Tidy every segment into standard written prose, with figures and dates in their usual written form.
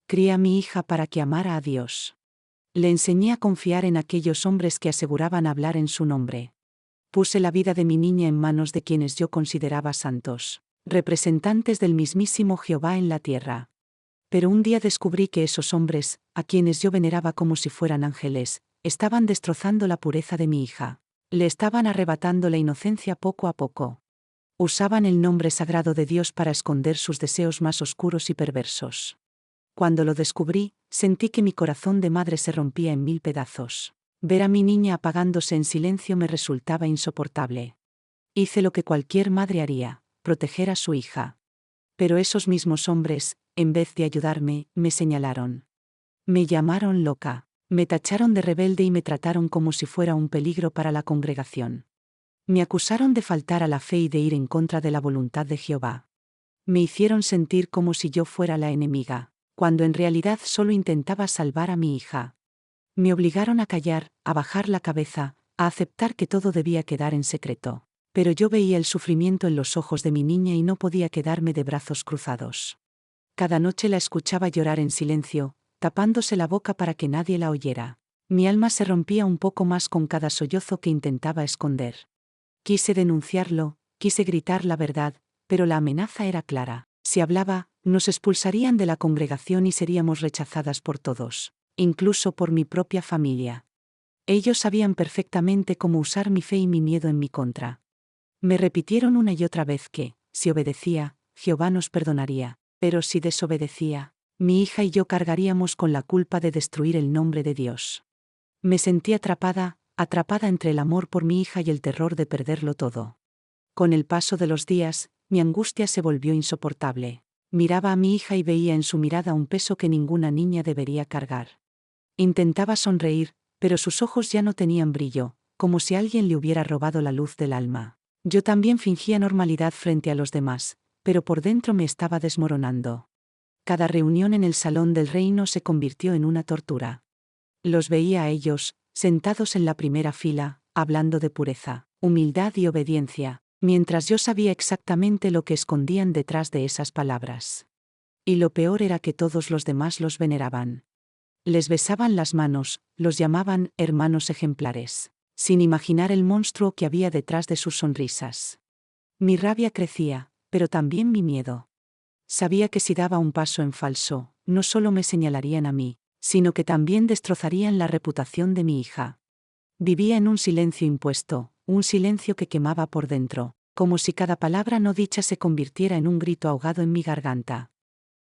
Crié a mi hija para que amara a Dios. Le enseñé a confiar en aquellos hombres que aseguraban hablar en su nombre. Puse la vida de mi niña en manos de quienes yo consideraba santos, representantes del mismísimo Jehová en la tierra. Pero un día descubrí que esos hombres, a quienes yo veneraba como si fueran ángeles, estaban destrozando la pureza de mi hija. Le estaban arrebatando la inocencia poco a poco. Usaban el nombre sagrado de Dios para esconder sus deseos más oscuros y perversos. Cuando lo descubrí, sentí que mi corazón de madre se rompía en 1000 pedazos. Ver a mi niña apagándose en silencio me resultaba insoportable. Hice lo que cualquier madre haría, proteger a su hija. Pero esos mismos hombres, en vez de ayudarme, me señalaron. Me llamaron loca, me tacharon de rebelde y me trataron como si fuera un peligro para la congregación. Me acusaron de faltar a la fe y de ir en contra de la voluntad de Jehová. Me hicieron sentir como si yo fuera la enemiga, cuando en realidad solo intentaba salvar a mi hija. Me obligaron a callar, a bajar la cabeza, a aceptar que todo debía quedar en secreto. Pero yo veía el sufrimiento en los ojos de mi niña y no podía quedarme de brazos cruzados. Cada noche la escuchaba llorar en silencio, tapándose la boca para que nadie la oyera. Mi alma se rompía un poco más con cada sollozo que intentaba esconder. Quise denunciarlo, quise gritar la verdad, pero la amenaza era clara. Si hablaba, nos expulsarían de la congregación y seríamos rechazadas por todos, incluso por mi propia familia. Ellos sabían perfectamente cómo usar mi fe y mi miedo en mi contra. Me repitieron una y otra vez que, si obedecía, Jehová nos perdonaría, pero si desobedecía, mi hija y yo cargaríamos con la culpa de destruir el nombre de Dios. Me sentí atrapada entre el amor por mi hija y el terror de perderlo todo. Con el paso de los días, mi angustia se volvió insoportable. Miraba a mi hija y veía en su mirada un peso que ninguna niña debería cargar. Intentaba sonreír, pero sus ojos ya no tenían brillo, como si alguien le hubiera robado la luz del alma. Yo también fingía normalidad frente a los demás, pero por dentro me estaba desmoronando. Cada reunión en el salón del reino se convirtió en una tortura. Los veía a ellos, sentados en la primera fila, hablando de pureza, humildad y obediencia, mientras yo sabía exactamente lo que escondían detrás de esas palabras. Y lo peor era que todos los demás los veneraban. Les besaban las manos, los llamaban hermanos ejemplares, sin imaginar el monstruo que había detrás de sus sonrisas. Mi rabia crecía, pero también mi miedo. Sabía que si daba un paso en falso, no solo me señalarían a mí, sino que también destrozarían la reputación de mi hija. Vivía en un silencio impuesto, un silencio que quemaba por dentro, como si cada palabra no dicha se convirtiera en un grito ahogado en mi garganta.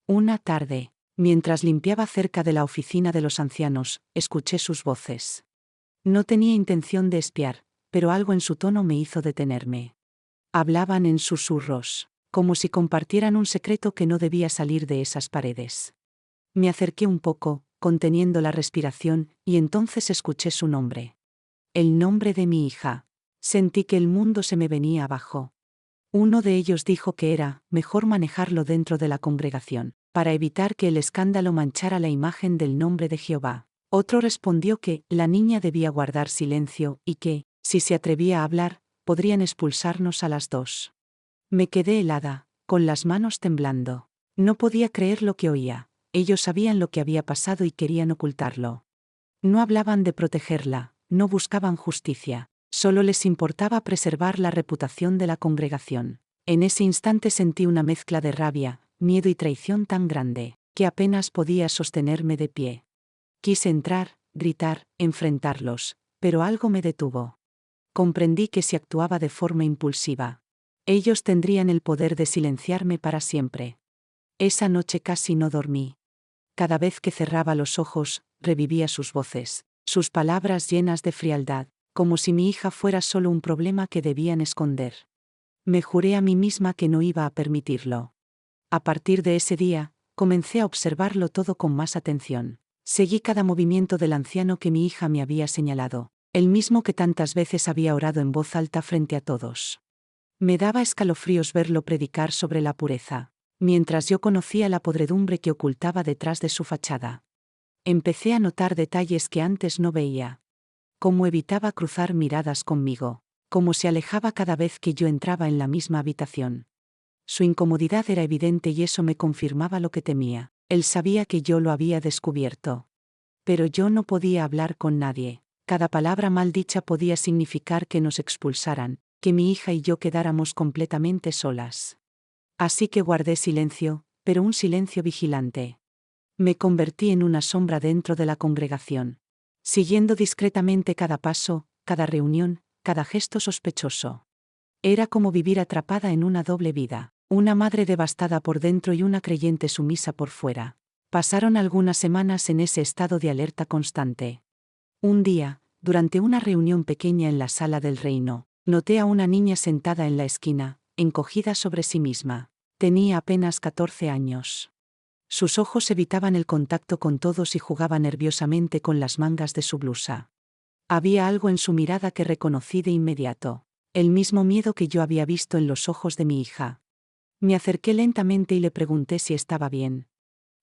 Una tarde, mientras limpiaba cerca de la oficina de los ancianos, escuché sus voces. No tenía intención de espiar, pero algo en su tono me hizo detenerme. Hablaban en susurros, como si compartieran un secreto que no debía salir de esas paredes. Me acerqué un poco, conteniendo la respiración, y entonces escuché su nombre. El nombre de mi hija. Sentí que el mundo se me venía abajo. Uno de ellos dijo que era mejor manejarlo dentro de la congregación, para evitar que el escándalo manchara la imagen del nombre de Jehová. Otro respondió que la niña debía guardar silencio y que, si se atrevía a hablar, podrían expulsarnos a las dos. Me quedé helada, con las manos temblando. No podía creer lo que oía. Ellos sabían lo que había pasado y querían ocultarlo. No hablaban de protegerla, no buscaban justicia, solo les importaba preservar la reputación de la congregación. En ese instante sentí una mezcla de rabia, miedo y traición tan grande, que apenas podía sostenerme de pie. Quise entrar, gritar, enfrentarlos, pero algo me detuvo. Comprendí que si actuaba de forma impulsiva, ellos tendrían el poder de silenciarme para siempre. Esa noche casi no dormí. Cada vez que cerraba los ojos, revivía sus voces, sus palabras llenas de frialdad, como si mi hija fuera solo un problema que debían esconder. Me juré a mí misma que no iba a permitirlo. A partir de ese día, comencé a observarlo todo con más atención. Seguí cada movimiento del anciano que mi hija me había señalado, el mismo que tantas veces había orado en voz alta frente a todos. Me daba escalofríos verlo predicar sobre la pureza, mientras yo conocía la podredumbre que ocultaba detrás de su fachada. Empecé a notar detalles que antes no veía. Cómo evitaba cruzar miradas conmigo, cómo se alejaba cada vez que yo entraba en la misma habitación. Su incomodidad era evidente y eso me confirmaba lo que temía. Él sabía que yo lo había descubierto. Pero yo no podía hablar con nadie. Cada palabra mal dicha podía significar que nos expulsaran, que mi hija y yo quedáramos completamente solas. Así que guardé silencio, pero un silencio vigilante. Me convertí en una sombra dentro de la congregación, siguiendo discretamente cada paso, cada reunión, cada gesto sospechoso. Era como vivir atrapada en una doble vida, una madre devastada por dentro y una creyente sumisa por fuera. Pasaron algunas semanas en ese estado de alerta constante. Un día, durante una reunión pequeña en la sala del reino, noté a una niña sentada en la esquina, encogida sobre sí misma. Tenía apenas 14 años. Sus ojos evitaban el contacto con todos y jugaba nerviosamente con las mangas de su blusa. Había algo en su mirada que reconocí de inmediato. El mismo miedo que yo había visto en los ojos de mi hija. Me acerqué lentamente y le pregunté si estaba bien.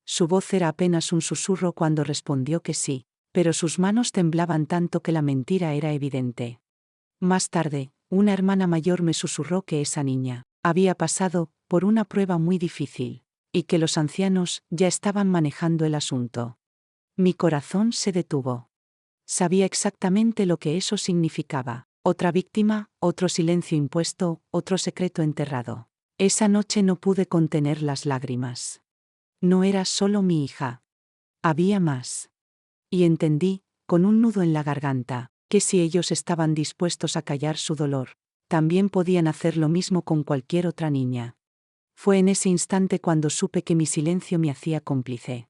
Su voz era apenas un susurro cuando respondió que sí, pero sus manos temblaban tanto que la mentira era evidente. Más tarde, una hermana mayor me susurró que esa niña había pasado por una prueba muy difícil, y que los ancianos ya estaban manejando el asunto. Mi corazón se detuvo. Sabía exactamente lo que eso significaba. Otra víctima, otro silencio impuesto, otro secreto enterrado. Esa noche no pude contener las lágrimas. No era solo mi hija. Había más. Y entendí, con un nudo en la garganta, que si ellos estaban dispuestos a callar su dolor, también podían hacer lo mismo con cualquier otra niña. Fue en ese instante cuando supe que mi silencio me hacía cómplice.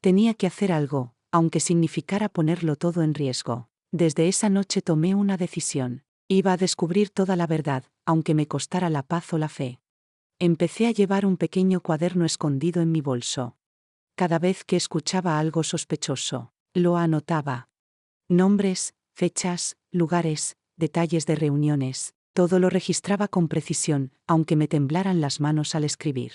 Tenía que hacer algo, aunque significara ponerlo todo en riesgo. Desde esa noche tomé una decisión. Iba a descubrir toda la verdad, aunque me costara la paz o la fe. Empecé a llevar un pequeño cuaderno escondido en mi bolso. Cada vez que escuchaba algo sospechoso, lo anotaba. Nombres, fechas, lugares, detalles de reuniones, todo lo registraba con precisión, aunque me temblaran las manos al escribir.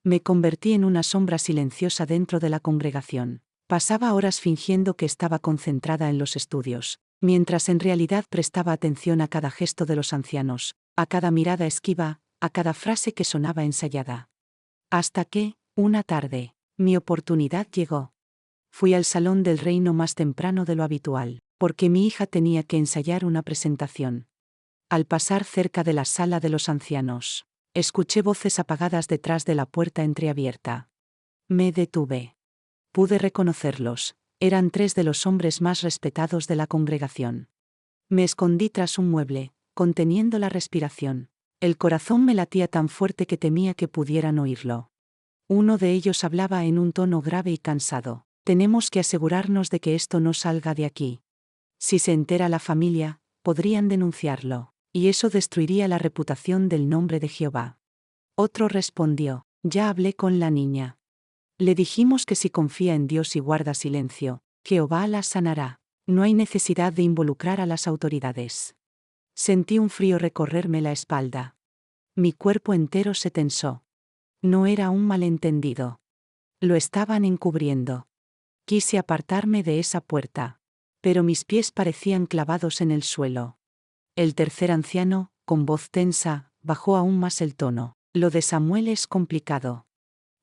Me convertí en una sombra silenciosa dentro de la congregación. Pasaba horas fingiendo que estaba concentrada en los estudios, mientras en realidad prestaba atención a cada gesto de los ancianos, a cada mirada esquiva, a cada frase que sonaba ensayada. Hasta que, una tarde, mi oportunidad llegó. Fui al salón del reino más temprano de lo habitual, porque mi hija tenía que ensayar una presentación. Al pasar cerca de la sala de los ancianos, escuché voces apagadas detrás de la puerta entreabierta. Me detuve. Pude reconocerlos. Eran 3 de los hombres más respetados de la congregación. Me escondí tras un mueble, conteniendo la respiración. El corazón me latía tan fuerte que temía que pudieran oírlo. Uno de ellos hablaba en un tono grave y cansado. Tenemos que asegurarnos de que esto no salga de aquí. Si se entera la familia, podrían denunciarlo, y eso destruiría la reputación del nombre de Jehová. Otro respondió, ya hablé con la niña. Le dijimos que si confía en Dios y guarda silencio, Jehová la sanará. No hay necesidad de involucrar a las autoridades. Sentí un frío recorrerme la espalda. Mi cuerpo entero se tensó. No era un malentendido. Lo estaban encubriendo. Quise apartarme de esa puerta, pero mis pies parecían clavados en el suelo. El tercer anciano, con voz tensa, bajó aún más el tono. Lo de Samuel es complicado.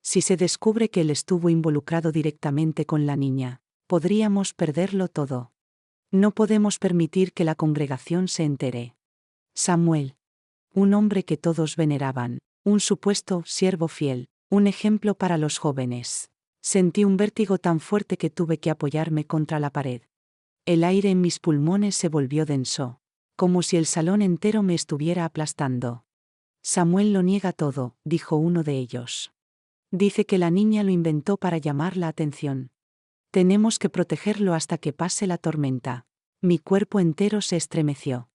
Si se descubre que él estuvo involucrado directamente con la niña, podríamos perderlo todo. No podemos permitir que la congregación se entere. Samuel. Un hombre que todos veneraban, un supuesto siervo fiel, un ejemplo para los jóvenes. Sentí un vértigo tan fuerte que tuve que apoyarme contra la pared. El aire en mis pulmones se volvió denso, como si el salón entero me estuviera aplastando. Samuel lo niega todo, dijo uno de ellos. Dice que la niña lo inventó para llamar la atención. Tenemos que protegerlo hasta que pase la tormenta. Mi cuerpo entero se estremeció.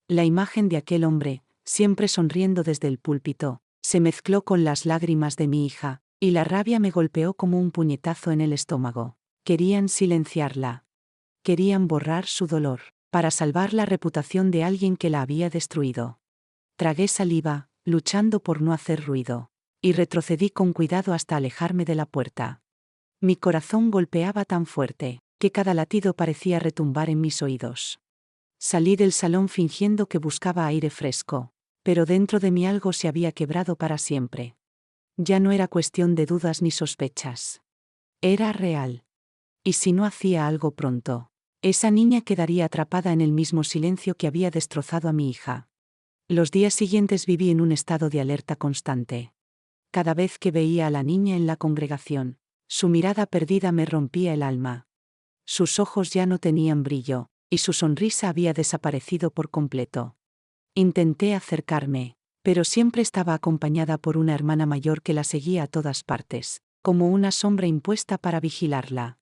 La imagen de aquel hombre, siempre sonriendo desde el púlpito, se mezcló con las lágrimas de mi hija, y la rabia me golpeó como un puñetazo en el estómago. Querían silenciarla. Querían borrar su dolor, para salvar la reputación de alguien que la había destruido. Tragué saliva, luchando por no hacer ruido, y retrocedí con cuidado hasta alejarme de la puerta. Mi corazón golpeaba tan fuerte, que cada latido parecía retumbar en mis oídos. Salí del salón fingiendo que buscaba aire fresco, pero dentro de mí algo se había quebrado para siempre. Ya no era cuestión de dudas ni sospechas. Era real. ¿Y si no hacía algo pronto? Esa niña quedaría atrapada en el mismo silencio que había destrozado a mi hija. Los días siguientes viví en un estado de alerta constante. Cada vez que veía a la niña en la congregación, su mirada perdida me rompía el alma. Sus ojos ya no tenían brillo, y su sonrisa había desaparecido por completo. Intenté acercarme, pero siempre estaba acompañada por una hermana mayor que la seguía a todas partes, como una sombra impuesta para vigilarla.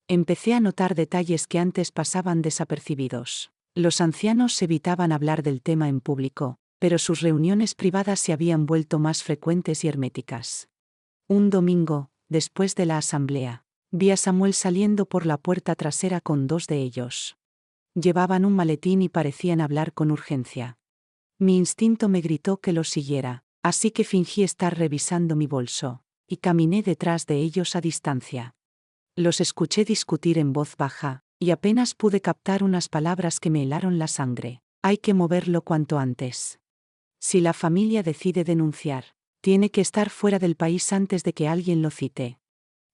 Empecé a notar detalles que antes pasaban desapercibidos. Los ancianos evitaban hablar del tema en público, pero sus reuniones privadas se habían vuelto más frecuentes y herméticas. Un domingo, después de la asamblea, vi a Samuel saliendo por la puerta trasera con dos de ellos. Llevaban un maletín y parecían hablar con urgencia. Mi instinto me gritó que los siguiera, así que fingí estar revisando mi bolso, y caminé detrás de ellos a distancia. Los escuché discutir en voz baja, y apenas pude captar unas palabras que me helaron la sangre. Hay que moverlo cuanto antes. Si la familia decide denunciar, tiene que estar fuera del país antes de que alguien lo cite.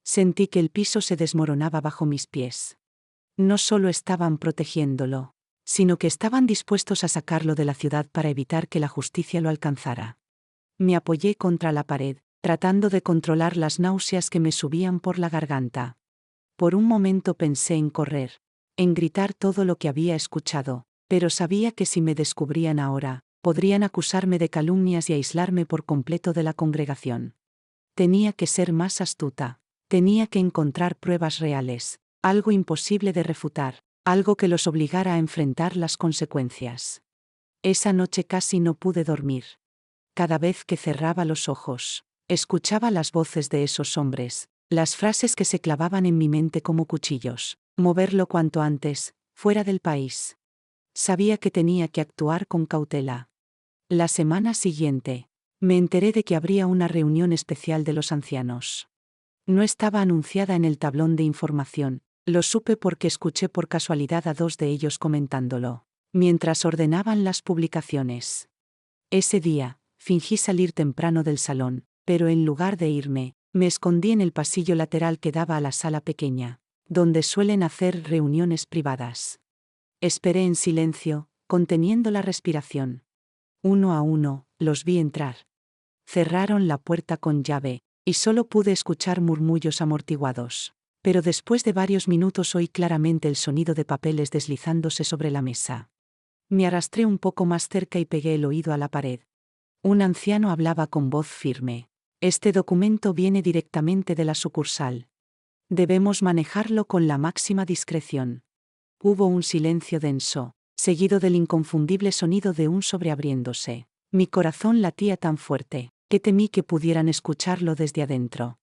Sentí que el piso se desmoronaba bajo mis pies. No solo estaban protegiéndolo, sino que estaban dispuestos a sacarlo de la ciudad para evitar que la justicia lo alcanzara. Me apoyé contra la pared, tratando de controlar las náuseas que me subían por la garganta. Por un momento pensé en correr, en gritar todo lo que había escuchado, pero sabía que si me descubrían ahora, podrían acusarme de calumnias y aislarme por completo de la congregación. Tenía que ser más astuta, tenía que encontrar pruebas reales, algo imposible de refutar, algo que los obligara a enfrentar las consecuencias. Esa noche casi no pude dormir. Cada vez que cerraba los ojos, escuchaba las voces de esos hombres, las frases que se clavaban en mi mente como cuchillos. Moverlo cuanto antes, fuera del país. Sabía que tenía que actuar con cautela. La semana siguiente, me enteré de que habría una reunión especial de los ancianos. No estaba anunciada en el tablón de información, lo supe porque escuché por casualidad a dos de ellos comentándolo, mientras ordenaban las publicaciones. Ese día, fingí salir temprano del salón, pero en lugar de irme, me escondí en el pasillo lateral que daba a la sala pequeña, donde suelen hacer reuniones privadas. Esperé en silencio, conteniendo la respiración. Uno a uno, los vi entrar. Cerraron la puerta con llave, y solo pude escuchar murmullos amortiguados. Pero después de varios minutos oí claramente el sonido de papeles deslizándose sobre la mesa. Me arrastré un poco más cerca y pegué el oído a la pared. Un anciano hablaba con voz firme. Este documento viene directamente de la sucursal. Debemos manejarlo con la máxima discreción. Hubo un silencio denso, seguido del inconfundible sonido de un sobre abriéndose. Mi corazón latía tan fuerte, que temí que pudieran escucharlo desde adentro.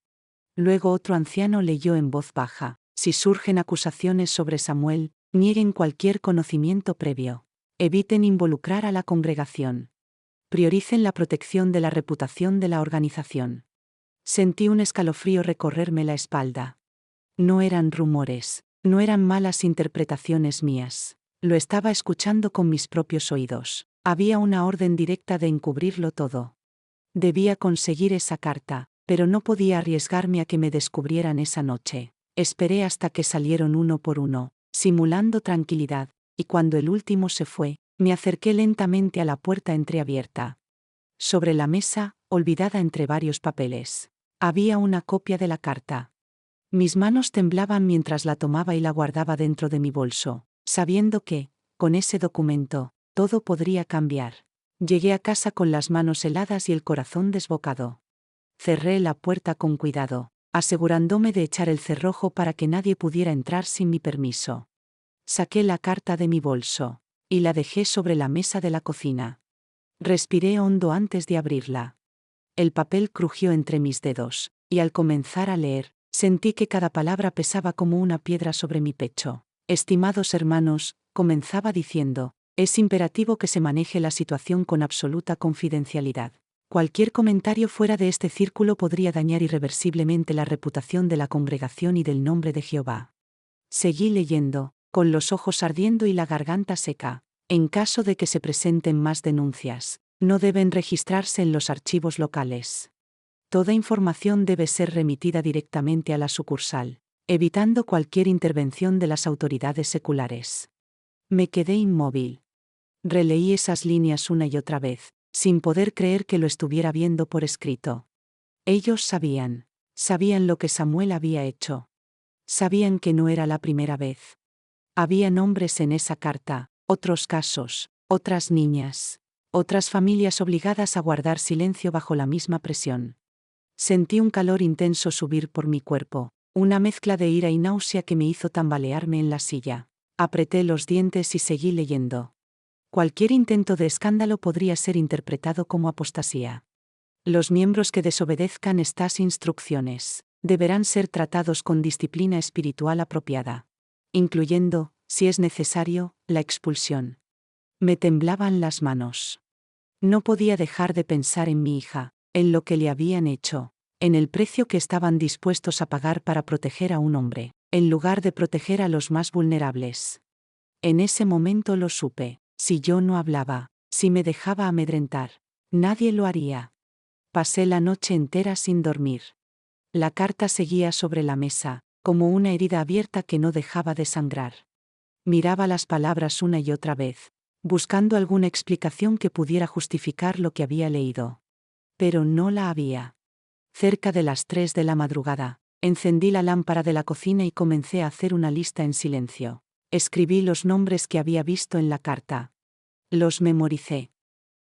Luego otro anciano leyó en voz baja: si surgen acusaciones sobre Samuel, nieguen cualquier conocimiento previo. Eviten involucrar a la congregación. Prioricen la protección de la reputación de la organización. Sentí un escalofrío recorrerme la espalda. No eran rumores, no eran malas interpretaciones mías. Lo estaba escuchando con mis propios oídos. Había una orden directa de encubrirlo todo. Debía conseguir esa carta, pero no podía arriesgarme a que me descubrieran esa noche. Esperé hasta que salieron uno por uno, simulando tranquilidad, y cuando el último se fue, me acerqué lentamente a la puerta entreabierta. Sobre la mesa, olvidada entre varios papeles, había una copia de la carta. Mis manos temblaban mientras la tomaba y la guardaba dentro de mi bolso, sabiendo que, con ese documento, todo podría cambiar. Llegué a casa con las manos heladas y el corazón desbocado. Cerré la puerta con cuidado, asegurándome de echar el cerrojo para que nadie pudiera entrar sin mi permiso. Saqué la carta de mi bolso, y la dejé sobre la mesa de la cocina. Respiré hondo antes de abrirla. El papel crujió entre mis dedos, y al comenzar a leer, sentí que cada palabra pesaba como una piedra sobre mi pecho. Estimados hermanos, comenzaba diciendo, es imperativo que se maneje la situación con absoluta confidencialidad. Cualquier comentario fuera de este círculo podría dañar irreversiblemente la reputación de la congregación y del nombre de Jehová. Seguí leyendo, con los ojos ardiendo y la garganta seca. En caso de que se presenten más denuncias, no deben registrarse en los archivos locales. Toda información debe ser remitida directamente a la sucursal, evitando cualquier intervención de las autoridades seculares. Me quedé inmóvil. Releí esas líneas una y otra vez, sin poder creer que lo estuviera viendo por escrito. Ellos sabían lo que Samuel había hecho. Sabían que no era la primera vez. Había nombres en esa carta, otros casos, otras niñas, otras familias obligadas a guardar silencio bajo la misma presión. Sentí un calor intenso subir por mi cuerpo, una mezcla de ira y náusea que me hizo tambalearme en la silla. Apreté los dientes y seguí leyendo. Cualquier intento de escándalo podría ser interpretado como apostasía. Los miembros que desobedezcan estas instrucciones deberán ser tratados con disciplina espiritual apropiada, incluyendo, si es necesario, la expulsión. Me temblaban las manos. No podía dejar de pensar en mi hija, en lo que le habían hecho, en el precio que estaban dispuestos a pagar para proteger a un hombre, en lugar de proteger a los más vulnerables. En ese momento lo supe. Si yo no hablaba, si me dejaba amedrentar, nadie lo haría. Pasé la noche entera sin dormir. La carta seguía sobre la mesa, como una herida abierta que no dejaba de sangrar. Miraba las palabras una y otra vez, buscando alguna explicación que pudiera justificar lo que había leído. Pero no la había. Cerca de las 3 de la madrugada, encendí la lámpara de la cocina y comencé a hacer una lista en silencio. Escribí los nombres que había visto en la carta. Los memoricé.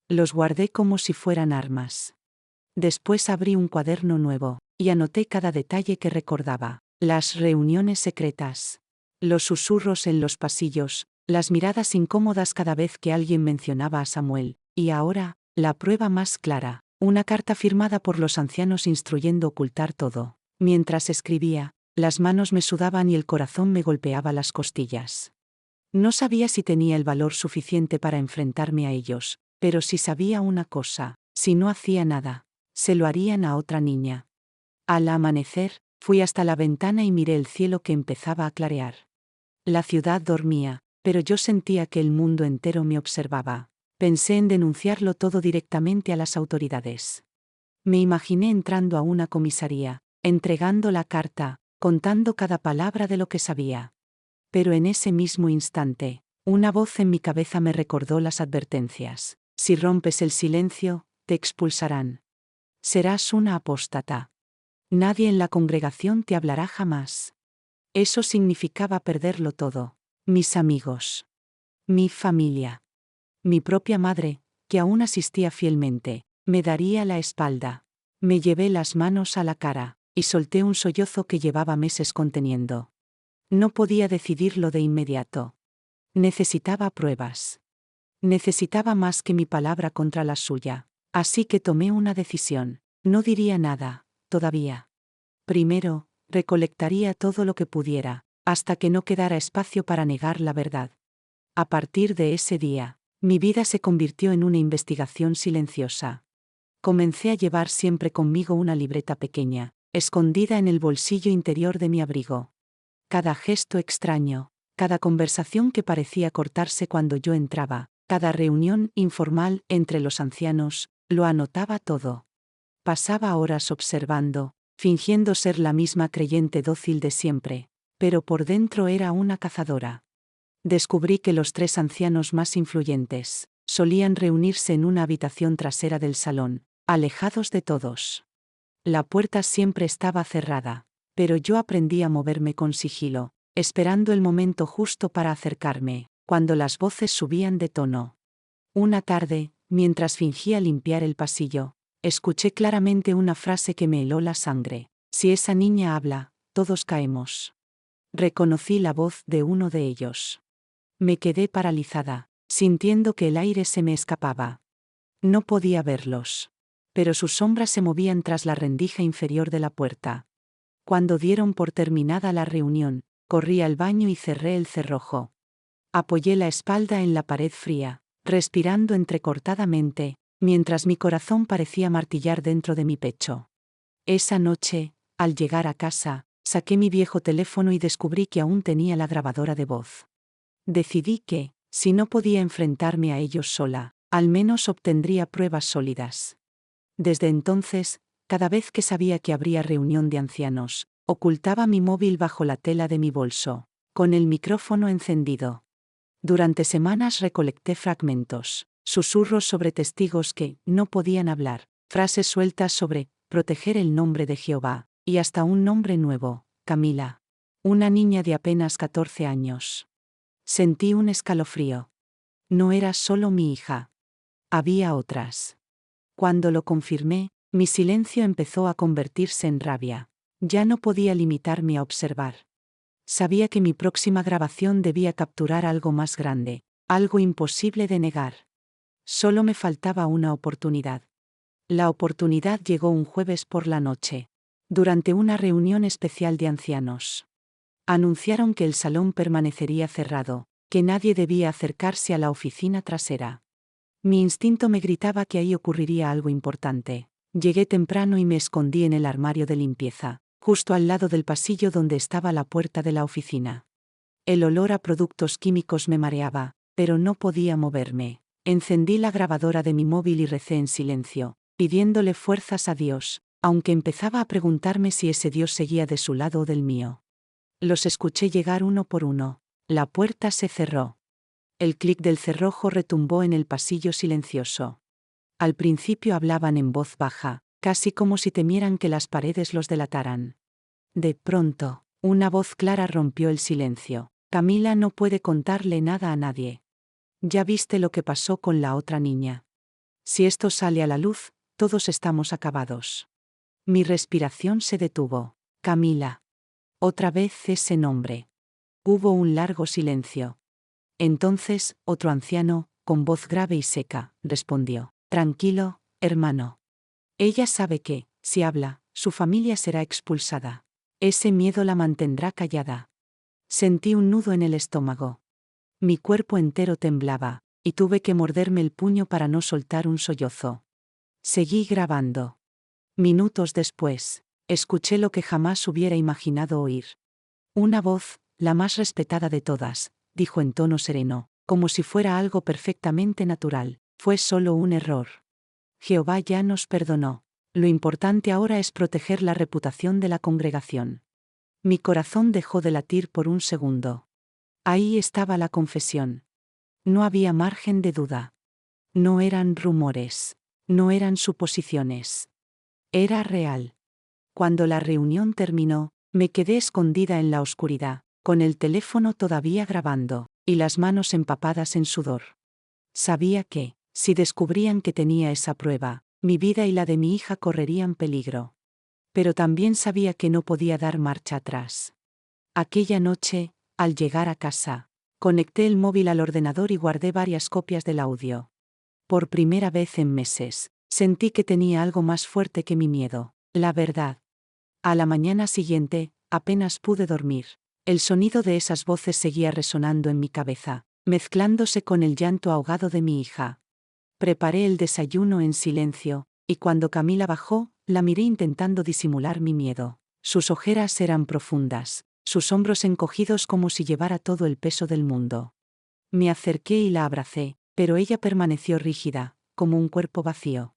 Los guardé como si fueran armas. Después abrí un cuaderno nuevo, y anoté cada detalle que recordaba. Las reuniones secretas. Los susurros en los pasillos, las miradas incómodas cada vez que alguien mencionaba a Samuel, y ahora, la prueba más clara, una carta firmada por los ancianos instruyendo ocultar todo. Mientras escribía, las manos me sudaban y el corazón me golpeaba las costillas. No sabía si tenía el valor suficiente para enfrentarme a ellos, pero si sabía una cosa, si no hacía nada, se lo harían a otra niña. Al amanecer, fui hasta la ventana y miré el cielo que empezaba a clarear. La ciudad dormía, pero yo sentía que el mundo entero me observaba. Pensé en denunciarlo todo directamente a las autoridades. Me imaginé entrando a una comisaría, entregando la carta, contando cada palabra de lo que sabía. Pero en ese mismo instante, una voz en mi cabeza me recordó las advertencias. Si rompes el silencio, te expulsarán. Serás una apóstata. Nadie en la congregación te hablará jamás. Eso significaba perderlo todo. Mis amigos. Mi familia. Mi propia madre, que aún asistía fielmente, me daría la espalda. Me llevé las manos a la cara, y solté un sollozo que llevaba meses conteniendo. No podía decidirlo de inmediato. Necesitaba pruebas. Necesitaba más que mi palabra contra la suya. Así que tomé una decisión. No diría nada, todavía. Primero, recolectaría todo lo que pudiera, hasta que no quedara espacio para negar la verdad. A partir de ese día, mi vida se convirtió en una investigación silenciosa. Comencé a llevar siempre conmigo una libreta pequeña, escondida en el bolsillo interior de mi abrigo. Cada gesto extraño, cada conversación que parecía cortarse cuando yo entraba, cada reunión informal entre los ancianos, lo anotaba todo. Pasaba horas observando, fingiendo ser la misma creyente dócil de siempre, pero por dentro era una cazadora. Descubrí que los 3 ancianos más influyentes solían reunirse en una habitación trasera del salón, alejados de todos. La puerta siempre estaba cerrada, pero yo aprendí a moverme con sigilo, esperando el momento justo para acercarme, cuando las voces subían de tono. Una tarde, mientras fingía limpiar el pasillo, escuché claramente una frase que me heló la sangre. Si esa niña habla, todos caemos. Reconocí la voz de uno de ellos. Me quedé paralizada, sintiendo que el aire se me escapaba. No podía verlos. Pero sus sombras se movían tras la rendija inferior de la puerta. Cuando dieron por terminada la reunión, corrí al baño y cerré el cerrojo. Apoyé la espalda en la pared fría, respirando entrecortadamente, mientras mi corazón parecía martillar dentro de mi pecho. Esa noche, al llegar a casa, saqué mi viejo teléfono y descubrí que aún tenía la grabadora de voz. Decidí que, si no podía enfrentarme a ellos sola, al menos obtendría pruebas sólidas. Desde entonces, Cada vez que sabía que habría reunión de ancianos, ocultaba mi móvil bajo la tela de mi bolso, con el micrófono encendido. Durante semanas recolecté fragmentos, susurros sobre testigos que no podían hablar, frases sueltas sobre proteger el nombre de Jehová, y hasta un nombre nuevo, Camila. Una niña de apenas 14 años. Sentí un escalofrío. No era solo mi hija. Había otras. Cuando lo confirmé, mi silencio empezó a convertirse en rabia. Ya no podía limitarme a observar. Sabía que mi próxima grabación debía capturar algo más grande, algo imposible de negar. Solo me faltaba una oportunidad. La oportunidad llegó un jueves por la noche, durante una reunión especial de ancianos. Anunciaron que el salón permanecería cerrado, que nadie debía acercarse a la oficina trasera. Mi instinto me gritaba que ahí ocurriría algo importante. Llegué temprano y me escondí en el armario de limpieza, justo al lado del pasillo donde estaba la puerta de la oficina. El olor a productos químicos me mareaba, pero no podía moverme. Encendí la grabadora de mi móvil y recé en silencio, pidiéndole fuerzas a Dios, aunque empezaba a preguntarme si ese Dios seguía de su lado o del mío. Los escuché llegar uno por uno. La puerta se cerró. El clic del cerrojo retumbó en el pasillo silencioso. Al principio hablaban en voz baja, casi como si temieran que las paredes los delataran. De pronto, una voz clara rompió el silencio. Camila no puede contarle nada a nadie. Ya viste lo que pasó con la otra niña. Si esto sale a la luz, todos estamos acabados. Mi respiración se detuvo. Camila. Otra vez ese nombre. Hubo un largo silencio. Entonces, otro anciano, con voz grave y seca, respondió: Tranquilo, hermano. Ella sabe que, si habla, su familia será expulsada. Ese miedo la mantendrá callada. Sentí un nudo en el estómago. Mi cuerpo entero temblaba, y tuve que morderme el puño para no soltar un sollozo. Seguí grabando. Minutos después, escuché lo que jamás hubiera imaginado oír. Una voz, la más respetada de todas, dijo en tono sereno, como si fuera algo perfectamente natural: fue solo un error. Jehová ya nos perdonó. Lo importante ahora es proteger la reputación de la congregación. Mi corazón dejó de latir por un segundo. Ahí estaba la confesión. No había margen de duda. No eran rumores. No eran suposiciones. Era real. Cuando la reunión terminó, me quedé escondida en la oscuridad, con el teléfono todavía grabando, y las manos empapadas en sudor. Sabía que, si descubrían que tenía esa prueba, mi vida y la de mi hija correrían peligro. Pero también sabía que no podía dar marcha atrás. Aquella noche, al llegar a casa, conecté el móvil al ordenador y guardé varias copias del audio. Por primera vez en meses, sentí que tenía algo más fuerte que mi miedo: la verdad. A la mañana siguiente, apenas pude dormir. El sonido de esas voces seguía resonando en mi cabeza, mezclándose con el llanto ahogado de mi hija. Preparé el desayuno en silencio, y cuando Camila bajó, la miré intentando disimular mi miedo. Sus ojeras eran profundas, sus hombros encogidos como si llevara todo el peso del mundo. Me acerqué y la abracé, pero ella permaneció rígida, como un cuerpo vacío.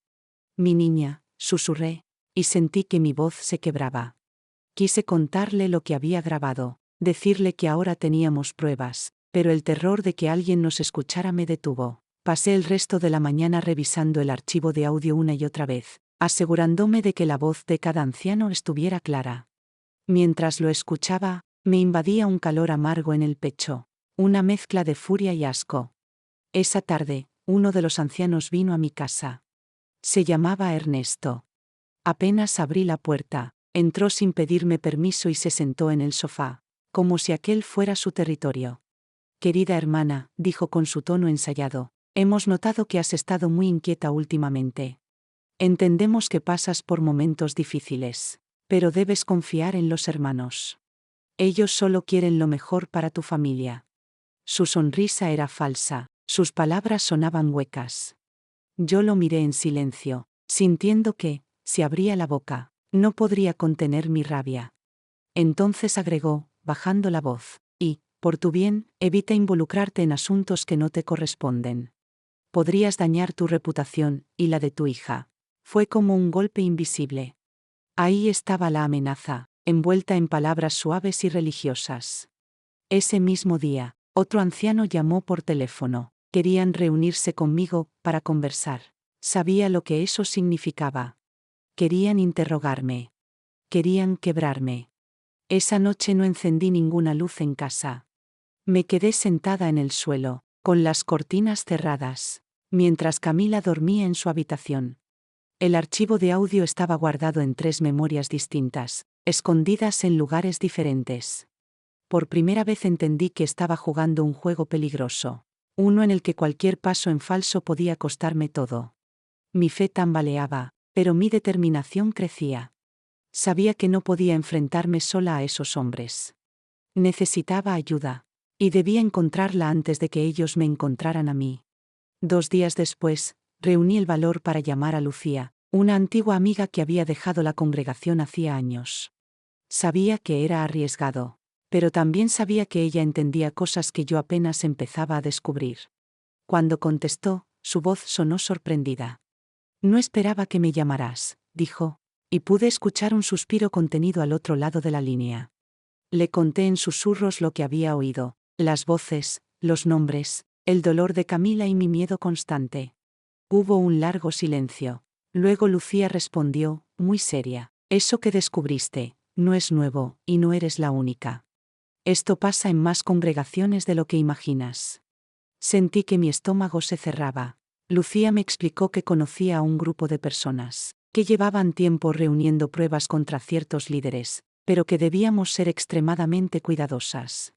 Mi niña, susurré, y sentí que mi voz se quebraba. Quise contarle lo que había grabado, decirle que ahora teníamos pruebas, pero el terror de que alguien nos escuchara me detuvo. Pasé el resto de la mañana revisando el archivo de audio una y otra vez, asegurándome de que la voz de cada anciano estuviera clara. Mientras lo escuchaba, me invadía un calor amargo en el pecho, una mezcla de furia y asco. Esa tarde, uno de los ancianos vino a mi casa. Se llamaba Ernesto. Apenas abrí la puerta, entró sin pedirme permiso y se sentó en el sofá, como si aquel fuera su territorio. Querida hermana, dijo con su tono ensayado, hemos notado que has estado muy inquieta últimamente. Entendemos que pasas por momentos difíciles, pero debes confiar en los hermanos. Ellos solo quieren lo mejor para tu familia. Su sonrisa era falsa, sus palabras sonaban huecas. Yo lo miré en silencio, sintiendo que, si abría la boca, no podría contener mi rabia. Entonces agregó, bajando la voz, y, por tu bien, evita involucrarte en asuntos que no te corresponden. Podrías dañar tu reputación, y la de tu hija. Fue como un golpe invisible. Ahí estaba la amenaza, envuelta en palabras suaves y religiosas. Ese mismo día, otro anciano llamó por teléfono. Querían reunirse conmigo para conversar. Sabía lo que eso significaba. Querían interrogarme. Querían quebrarme. Esa noche no encendí ninguna luz en casa. Me quedé sentada en el suelo, con las cortinas cerradas, mientras Camila dormía en su habitación. El archivo de audio estaba guardado en 3 memorias distintas, escondidas en lugares diferentes. Por primera vez entendí que estaba jugando un juego peligroso. Uno en el que cualquier paso en falso podía costarme todo. Mi fe tambaleaba, pero mi determinación crecía. Sabía que no podía enfrentarme sola a esos hombres. Necesitaba ayuda. Y debía encontrarla antes de que ellos me encontraran a mí. 2 días después, reuní el valor para llamar a Lucía, una antigua amiga que había dejado la congregación hacía años. Sabía que era arriesgado, pero también sabía que ella entendía cosas que yo apenas empezaba a descubrir. Cuando contestó, su voz sonó sorprendida. «No esperaba que me llamaras», dijo, y pude escuchar un suspiro contenido al otro lado de la línea. Le conté en susurros lo que había oído, las voces, los nombres, el dolor de Camila y mi miedo constante. Hubo un largo silencio. Luego Lucía respondió, muy seria: «Eso que descubriste no es nuevo, y no eres la única. Esto pasa en más congregaciones de lo que imaginas». Sentí que mi estómago se cerraba. Lucía me explicó que conocía a un grupo de personas, que llevaban tiempo reuniendo pruebas contra ciertos líderes, pero que debíamos ser extremadamente cuidadosas.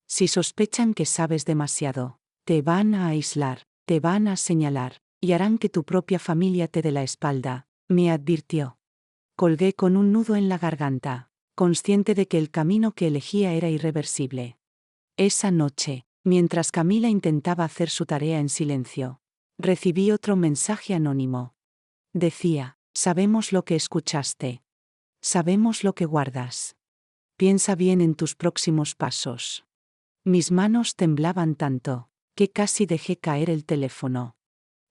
Si sospechan que sabes demasiado, te van a aislar, te van a señalar, y harán que tu propia familia te dé la espalda, me advirtió. Colgué con un nudo en la garganta, consciente de que el camino que elegía era irreversible. Esa noche, mientras Camila intentaba hacer su tarea en silencio, recibí otro mensaje anónimo. Decía: «Sabemos lo que escuchaste. Sabemos lo que guardas. Piensa bien en tus próximos pasos». Mis manos temblaban tanto, que casi dejé caer el teléfono.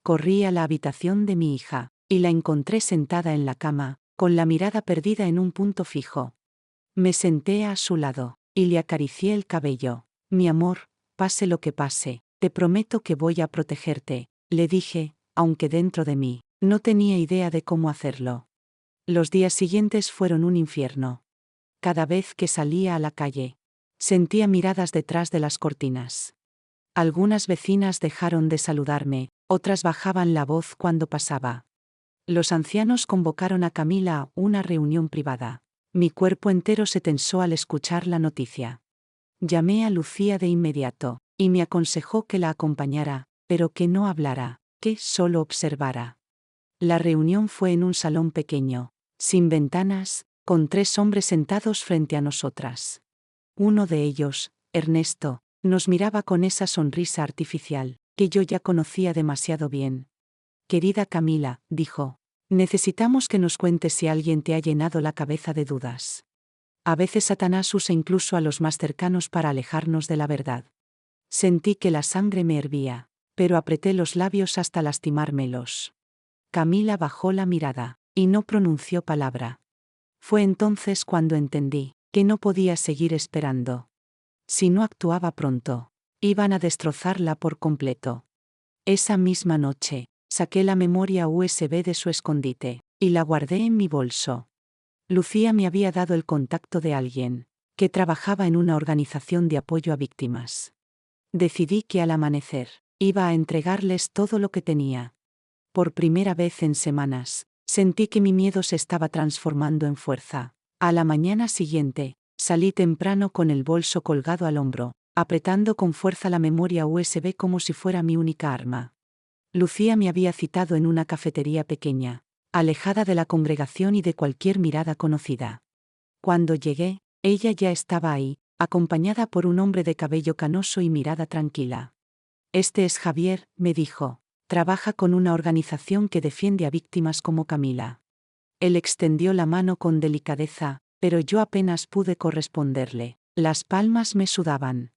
Corrí a la habitación de mi hija, y la encontré sentada en la cama, con la mirada perdida en un punto fijo. Me senté a su lado, y le acaricié el cabello. «Mi amor, pase lo que pase, te prometo que voy a protegerte», le dije, aunque dentro de mí, no tenía idea de cómo hacerlo. Los días siguientes fueron un infierno. Cada vez que salía a la calle, sentía miradas detrás de las cortinas. Algunas vecinas dejaron de saludarme, otras bajaban la voz cuando pasaba. Los ancianos convocaron a Camila a una reunión privada. Mi cuerpo entero se tensó al escuchar la noticia. Llamé a Lucía de inmediato, y me aconsejó que la acompañara, pero que no hablara, que solo observara. La reunión fue en un salón pequeño, sin ventanas, con 3 hombres sentados frente a nosotras. Uno de ellos, Ernesto, nos miraba con esa sonrisa artificial, que yo ya conocía demasiado bien. «Querida Camila», dijo, «necesitamos que nos cuentes si alguien te ha llenado la cabeza de dudas. A veces Satanás usa incluso a los más cercanos para alejarnos de la verdad». Sentí que la sangre me hervía, pero apreté los labios hasta lastimármelos. Camila bajó la mirada, y no pronunció palabra. Fue entonces cuando entendí que no podía seguir esperando. Si no actuaba pronto, iban a destrozarla por completo. Esa misma noche, saqué la memoria USB de su escondite, y la guardé en mi bolso. Lucía me había dado el contacto de alguien que trabajaba en una organización de apoyo a víctimas. Decidí que al amanecer, iba a entregarles todo lo que tenía. Por primera vez en semanas, sentí que mi miedo se estaba transformando en fuerza. A la mañana siguiente, salí temprano con el bolso colgado al hombro, apretando con fuerza la memoria USB como si fuera mi única arma. Lucía me había citado en una cafetería pequeña, alejada de la congregación y de cualquier mirada conocida. Cuando llegué, ella ya estaba ahí, acompañada por un hombre de cabello canoso y mirada tranquila. «Este es Javier», me dijo. «Trabaja con una organización que defiende a víctimas como Camila». Él extendió la mano con delicadeza, pero yo apenas pude corresponderle. Las palmas me sudaban.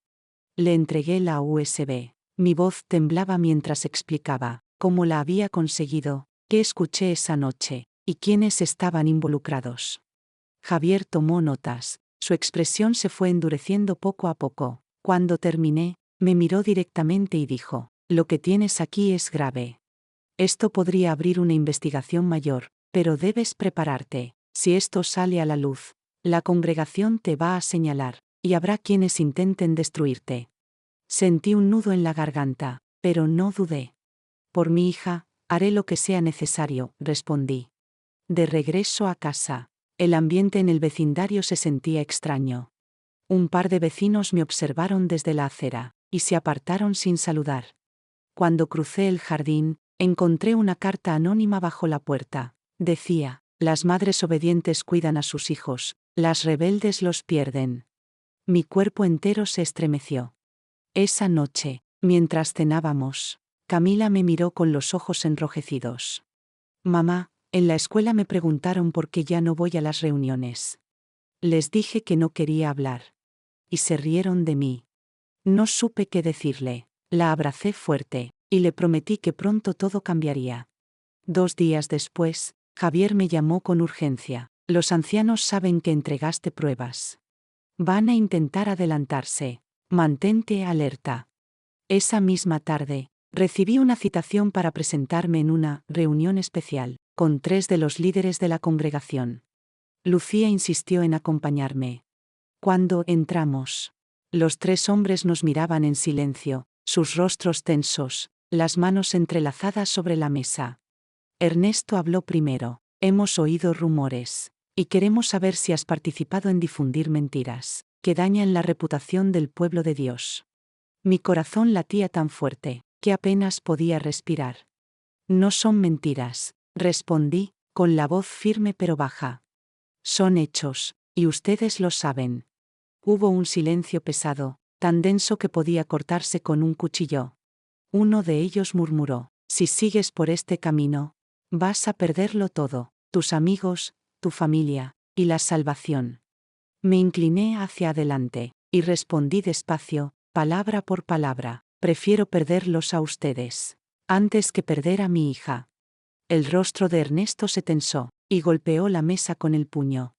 Le entregué la USB. Mi voz temblaba mientras explicaba cómo la había conseguido, qué escuché esa noche, y quiénes estaban involucrados. Javier tomó notas. Su expresión se fue endureciendo poco a poco. Cuando terminé, me miró directamente y dijo: «Lo que tienes aquí es grave. Esto podría abrir una investigación mayor, pero debes prepararte. Si esto sale a la luz, la congregación te va a señalar, y habrá quienes intenten destruirte». Sentí un nudo en la garganta, pero no dudé. «Por mi hija, haré lo que sea necesario», respondí. De regreso a casa, el ambiente en el vecindario se sentía extraño. Un par de vecinos me observaron desde la acera, y se apartaron sin saludar. Cuando crucé el jardín, encontré una carta anónima bajo la puerta. Decía: «Las madres obedientes cuidan a sus hijos, las rebeldes los pierden». Mi cuerpo entero se estremeció. Esa noche, mientras cenábamos, Camila me miró con los ojos enrojecidos. «Mamá, en la escuela me preguntaron por qué ya no voy a las reuniones. Les dije que no quería hablar. Y se rieron de mí». No supe qué decirle. La abracé fuerte, y le prometí que pronto todo cambiaría. 2 días después, Javier me llamó con urgencia. «Los ancianos saben que entregaste pruebas. Van a intentar adelantarse. Mantente alerta». Esa misma tarde, recibí una citación para presentarme en una reunión especial, con 3 de los líderes de la congregación. Lucía insistió en acompañarme. Cuando entramos, los 3 hombres nos miraban en silencio, sus rostros tensos, las manos entrelazadas sobre la mesa. Ernesto habló primero. «Hemos oído rumores, y queremos saber si has participado en difundir mentiras que dañan la reputación del pueblo de Dios». Mi corazón latía tan fuerte, que apenas podía respirar. «No son mentiras», respondí, con la voz firme pero baja. «Son hechos, y ustedes lo saben». Hubo un silencio pesado, tan denso que podía cortarse con un cuchillo. Uno de ellos murmuró: «Si sigues por este camino, vas a perderlo todo, tus amigos, tu familia, y la salvación». Me incliné hacia adelante, y respondí despacio, palabra por palabra: «Prefiero perderlos a ustedes, antes que perder a mi hija». El rostro de Ernesto se tensó, y golpeó la mesa con el puño.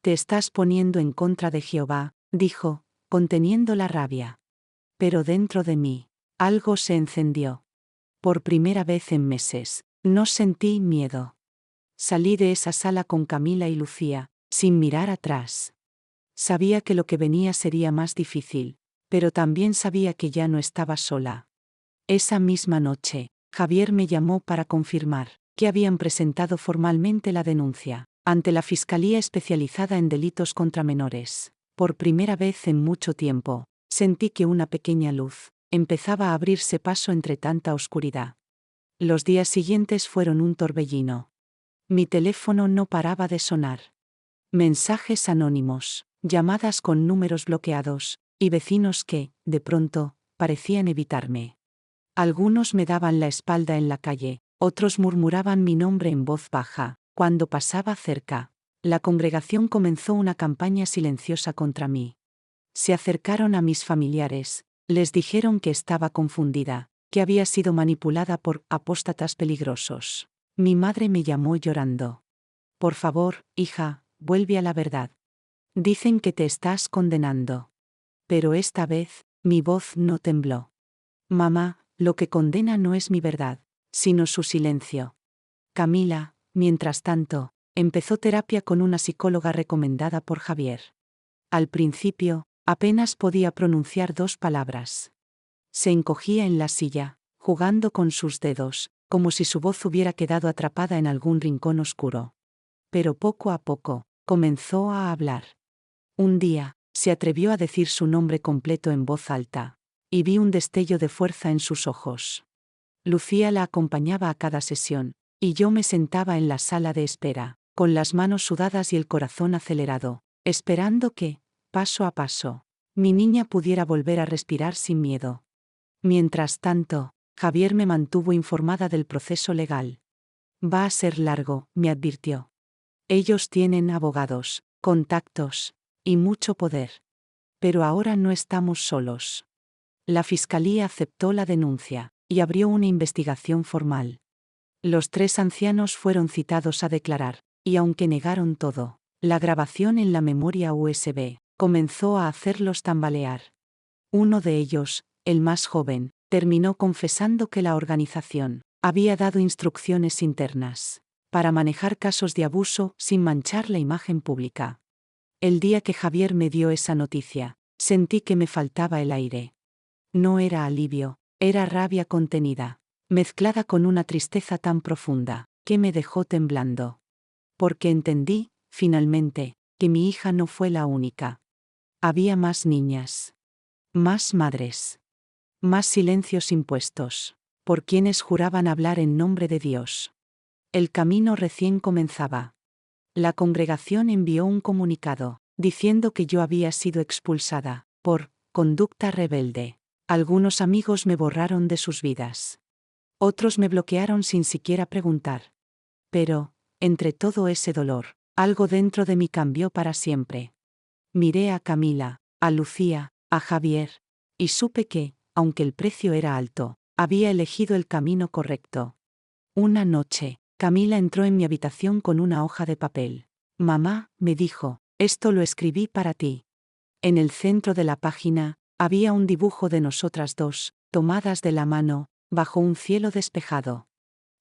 «Te estás poniendo en contra de Jehová», dijo, conteniendo la rabia. Pero dentro de mí, algo se encendió. Por primera vez en meses, no sentí miedo. Salí de esa sala con Camila y Lucía, sin mirar atrás. Sabía que lo que venía sería más difícil, pero también sabía que ya no estaba sola. Esa misma noche, Javier me llamó para confirmar que habían presentado formalmente la denuncia ante la Fiscalía Especializada en Delitos contra Menores. Por primera vez en mucho tiempo, sentí que una pequeña luz empezaba a abrirse paso entre tanta oscuridad. Los días siguientes fueron un torbellino. Mi teléfono no paraba de sonar. Mensajes anónimos, llamadas con números bloqueados, y vecinos que, de pronto, parecían evitarme. Algunos me daban la espalda en la calle, otros murmuraban mi nombre en voz baja. Cuando pasaba cerca, la congregación comenzó una campaña silenciosa contra mí. Se acercaron a mis familiares, les dijeron que estaba confundida, que había sido manipulada por apóstatas peligrosos. Mi madre me llamó llorando. «Por favor, hija, vuelve a la verdad. Dicen que te estás condenando». Pero esta vez, mi voz no tembló. «Mamá, lo que condena no es mi verdad, sino su silencio». Camila, mientras tanto, empezó terapia con una psicóloga recomendada por Javier. Al principio, apenas podía pronunciar 2 palabras. Se encogía en la silla, jugando con sus dedos, como si su voz hubiera quedado atrapada en algún rincón oscuro. Pero poco a poco, comenzó a hablar. Un día, se atrevió a decir su nombre completo en voz alta, y vi un destello de fuerza en sus ojos. Lucía la acompañaba a cada sesión, y yo me sentaba en la sala de espera, con las manos sudadas y el corazón acelerado, esperando que, paso a paso, mi niña pudiera volver a respirar sin miedo. Mientras tanto, Javier me mantuvo informada del proceso legal. «Va a ser largo», me advirtió. «Ellos tienen abogados, contactos y mucho poder. Pero ahora no estamos solos». La fiscalía aceptó la denuncia y abrió una investigación formal. Los 3 ancianos fueron citados a declarar, y aunque negaron todo, la grabación en la memoria USB comenzó a hacerlos tambalear. Uno de ellos, el más joven, terminó confesando que la organización había dado instrucciones internas para manejar casos de abuso sin manchar la imagen pública. El día que Javier me dio esa noticia, sentí que me faltaba el aire. No era alivio, era rabia contenida, mezclada con una tristeza tan profunda, que me dejó temblando. Porque entendí, finalmente, que mi hija no fue la única. Había más niñas. Más madres. Más silencios impuestos, por quienes juraban hablar en nombre de Dios. El camino recién comenzaba. La congregación envió un comunicado, diciendo que yo había sido expulsada, por conducta rebelde. Algunos amigos me borraron de sus vidas. Otros me bloquearon sin siquiera preguntar. Pero, entre todo ese dolor, algo dentro de mí cambió para siempre. Miré a Camila, a Lucía, a Javier, y supe que, aunque el precio era alto, había elegido el camino correcto. Una noche, Camila entró en mi habitación con una hoja de papel. Mamá, me dijo, esto lo escribí para ti. En el centro de la página, había un dibujo de nosotras dos, tomadas de la mano, bajo un cielo despejado.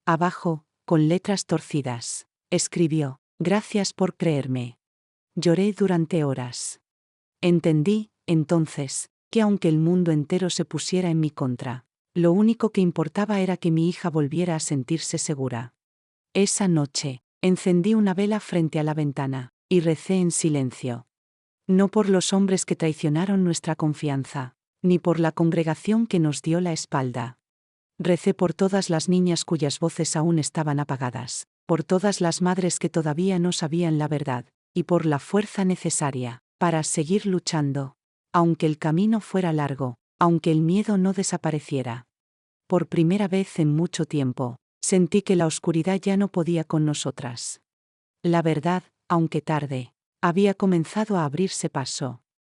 Abajo, con letras torcidas, escribió, gracias por creerme. Lloré durante horas. Entendí, entonces, que aunque el mundo entero se pusiera en mi contra, lo único que importaba era que mi hija volviera a sentirse segura. Esa noche, encendí una vela frente a la ventana, y recé en silencio. No por los hombres que traicionaron nuestra confianza, ni por la congregación que nos dio la espalda. Recé por todas las niñas cuyas voces aún estaban apagadas, por todas las madres que todavía no sabían la verdad, y por la fuerza necesaria para seguir luchando, aunque el camino fuera largo, aunque el miedo no desapareciera. Por primera vez en mucho tiempo, sentí que la oscuridad ya no podía con nosotras. La verdad, aunque tarde, había comenzado a abrirse paso.